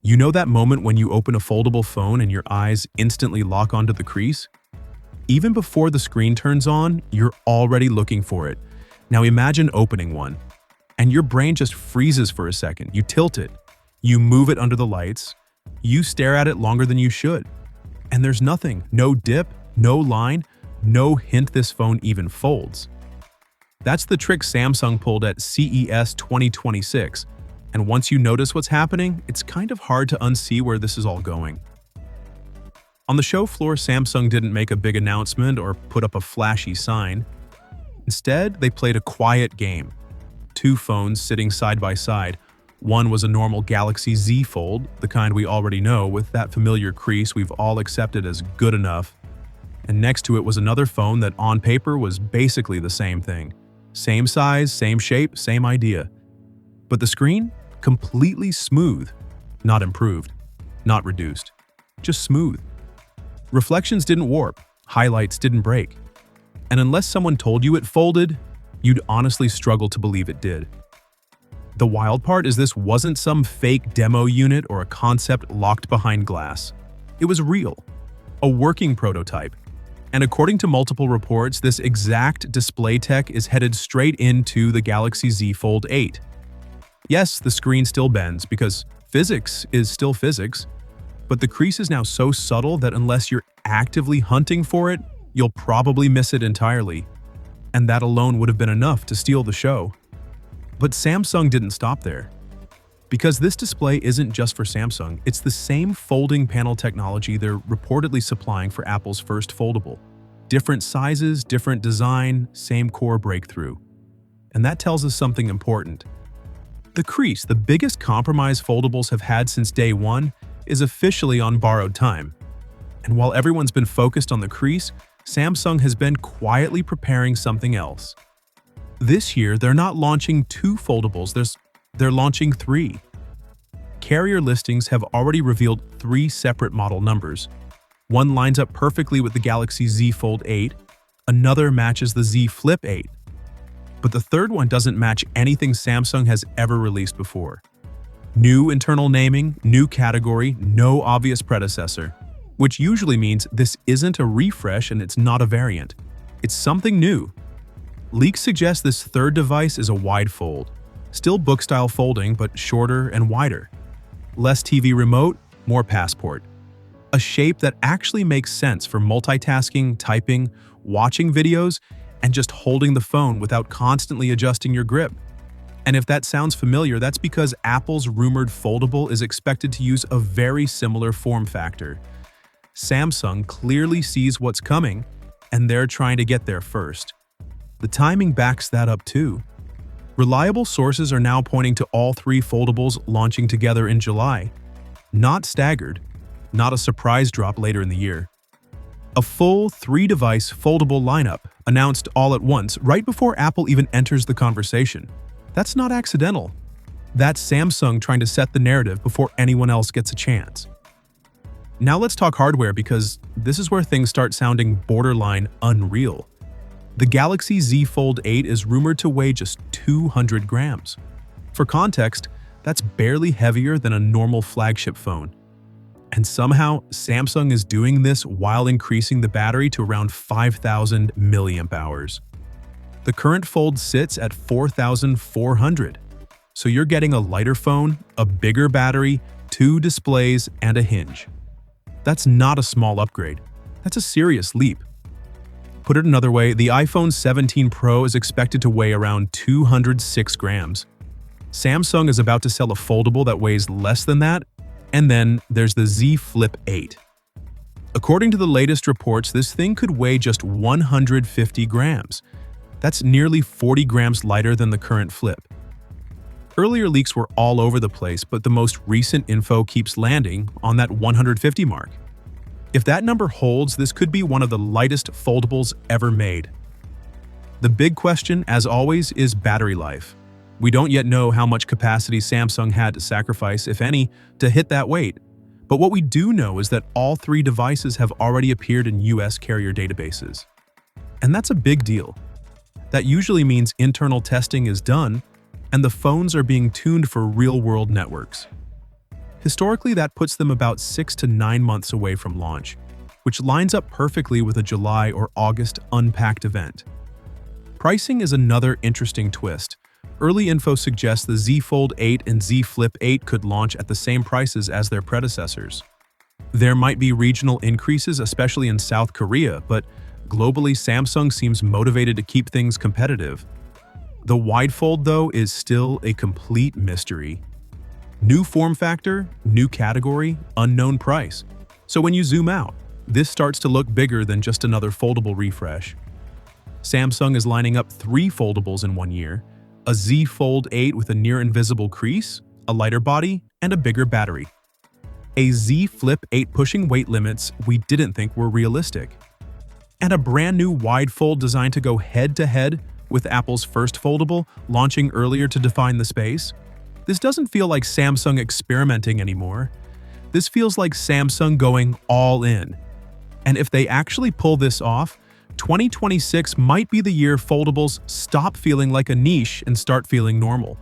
You know that moment when you open a foldable phone and your eyes instantly lock onto the crease? Even before the screen turns on, you're already looking for it. Now imagine opening one, and your brain just freezes for a second. You tilt it, you move it under the lights, you stare at it longer than you should. And there's nothing, no dip, no line, no hint this phone even folds. That's the trick Samsung pulled at CES 2026. And once you notice what's happening, it's kind of hard to unsee where this is all going. On the show floor, Samsung didn't make a big announcement or put up a flashy sign. Instead, they played a quiet game. Two phones sitting side by side. One was a normal Galaxy Z Fold, the kind we already know, with that familiar crease we've all accepted as good enough. And next to it was another phone that on paper was basically the same thing. Same size, same shape, same idea. But the screen? Completely smooth. Not improved. Not reduced. Just smooth. Reflections didn't warp. Highlights didn't break. And unless someone told you it folded, you'd honestly struggle to believe it did. The wild part is this wasn't some fake demo unit or a concept locked behind glass. It was real. A working prototype. And according to multiple reports, this exact display tech is headed straight into the Galaxy Z Fold 8. Yes, the screen still bends because physics is still physics, but the crease is now so subtle that unless you're actively hunting for it, you'll probably miss it entirely. And that alone would have been enough to steal the show. But Samsung didn't stop there. Because this display isn't just for Samsung, it's the same folding panel technology they're reportedly supplying for Apple's first foldable. Different sizes, different design, same core breakthrough. And that tells us something important. The crease, the biggest compromise foldables have had since day one, is officially on borrowed time. And while everyone's been focused on the crease, Samsung has been quietly preparing something else. This year, they're not launching 2 foldables, they're launching 3. Carrier listings have already revealed 3 separate model numbers. One lines up perfectly with the Galaxy Z Fold 8, another matches the Z Flip 8. But the third one doesn't match anything Samsung has ever released before. New internal naming, new category, no obvious predecessor, which usually means this isn't a refresh and it's not a variant. It's something new. Leaks suggest this third device is a wide fold. Still book-style folding, but shorter and wider. Less TV remote, more passport. A shape that actually makes sense for multitasking, typing, watching videos, and just holding the phone without constantly adjusting your grip. And if that sounds familiar, that's because Apple's rumored foldable is expected to use a very similar form factor. Samsung clearly sees what's coming, and they're trying to get there first. The timing backs that up too. Reliable sources are now pointing to all 3 foldables launching together in July. Not staggered, not a surprise drop later in the year. A full 3-device foldable lineup announced all at once right before Apple even enters the conversation. That's not accidental. That's Samsung trying to set the narrative before anyone else gets a chance. Now let's talk hardware because this is where things start sounding borderline unreal. The Galaxy Z Fold 8 is rumored to weigh just 200 grams. For context, that's barely heavier than a normal flagship phone. And somehow, Samsung is doing this while increasing the battery to around 5,000 milliamp hours. The current Fold sits at 4,400. So you're getting a lighter phone, a bigger battery, 2 displays, and a hinge. That's not a small upgrade. That's a serious leap. Put it another way, the iPhone 17 Pro is expected to weigh around 206 grams. Samsung is about to sell a foldable that weighs less than that, and then there's the Z Flip 8. According to the latest reports, this thing could weigh just 150 grams. That's nearly 40 grams lighter than the current Flip. Earlier leaks were all over the place, but the most recent info keeps landing on that 150 mark. If that number holds, this could be one of the lightest foldables ever made. The big question, as always, is battery life. We don't yet know how much capacity Samsung had to sacrifice, if any, to hit that weight. But what we do know is that all 3 devices have already appeared in US carrier databases. And that's a big deal. That usually means internal testing is done, and the phones are being tuned for real-world networks. Historically, that puts them about 6 to 9 months away from launch, which lines up perfectly with a July or August unpacked event. Pricing is another interesting twist. Early info suggests the Z Fold 8 and Z Flip 8 could launch at the same prices as their predecessors. There might be regional increases, especially in South Korea, but globally, Samsung seems motivated to keep things competitive. The wide fold, though, is still a complete mystery. New form factor, new category, unknown price. So when you zoom out, this starts to look bigger than just another foldable refresh. Samsung is lining up 3 foldables in 1 year, a Z Fold 8 with a near-invisible crease, a lighter body, and a bigger battery. A Z Flip 8 pushing weight limits we didn't think were realistic. And a brand new wide fold designed to go head-to-head with Apple's first foldable, launching earlier to define the space. This doesn't feel like Samsung experimenting anymore. This feels like Samsung going all in. And if they actually pull this off, 2026 might be the year foldables stop feeling like a niche and start feeling normal.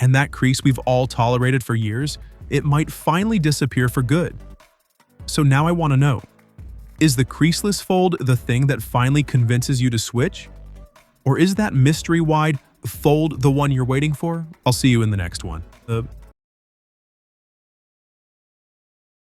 And that crease we've all tolerated for years, it might finally disappear for good. So now I want to know, is the creaseless fold the thing that finally convinces you to switch? Or is that mystery wide fold the one you're waiting for? I'll see you in the next one.